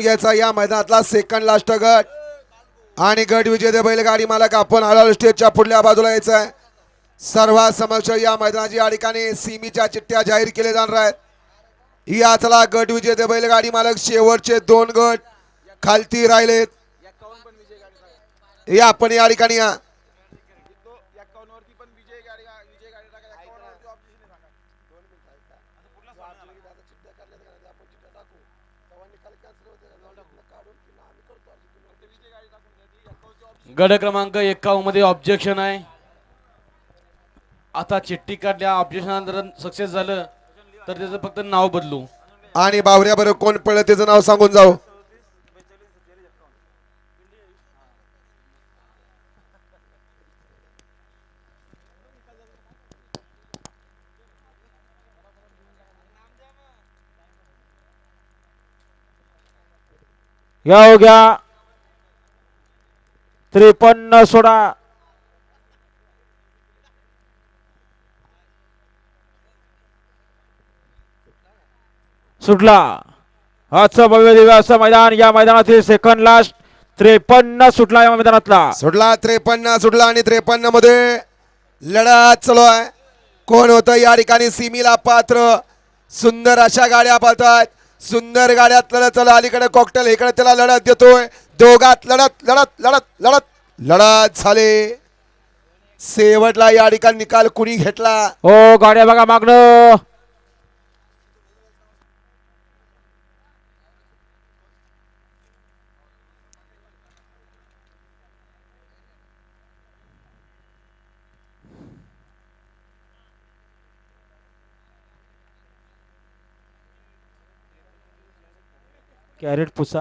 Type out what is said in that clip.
घ्यायचा या मैदानातला second last गट आणि गट विजेते बैलगाडी मालक आपण हळूहळू स्टेजच्या पुढल्या बाजूला यायचं आहे. सर्वात समक्ष या मैदानाची या ठिकाणी सीमीच्या चिठ्ठ्या जाहीर केले जाणार आहेत. यातला गट विजेते बैलगाडी मालक शेवटचे 2 गट खालती राहिलेत. या आपण या ठिकाणी या गड क्रमांक 51 मध्ये ऑब्जेक्शन आहे. आता चिठ्ठी काढल्या ऑब्जेक्शन जर सक्सेस झालं तर त्याचं फक्त नाव बदलू. आणि बावऱ्याबरोबर कोण पडलं त्याचं नाव सांगून जाऊ. या हो गया 53 सोडा. सुटला आजचं भव्य दिव्य असं मैदान. या मैदानातील सेकंड लास्ट 53 सुटला. या मैदानातला सुटला 53 सुटला आणि 53 मध्ये लढत चालू आहे. कोण होतं या ठिकाणी सीमीला पात्र. सुंदर अशा गाड्या पाहतात. सुंदर गाड्यात लढत चालू. अलीकडे कॉकटेल इकडे त्याला लढत देतोय. दोघात लढत लढत लढत लढत लढत झाले. शेवटला या ठिकाणी निकाल कुणी घेतला. हो गाड्या बघा मागणं. कॅरेट पुसा.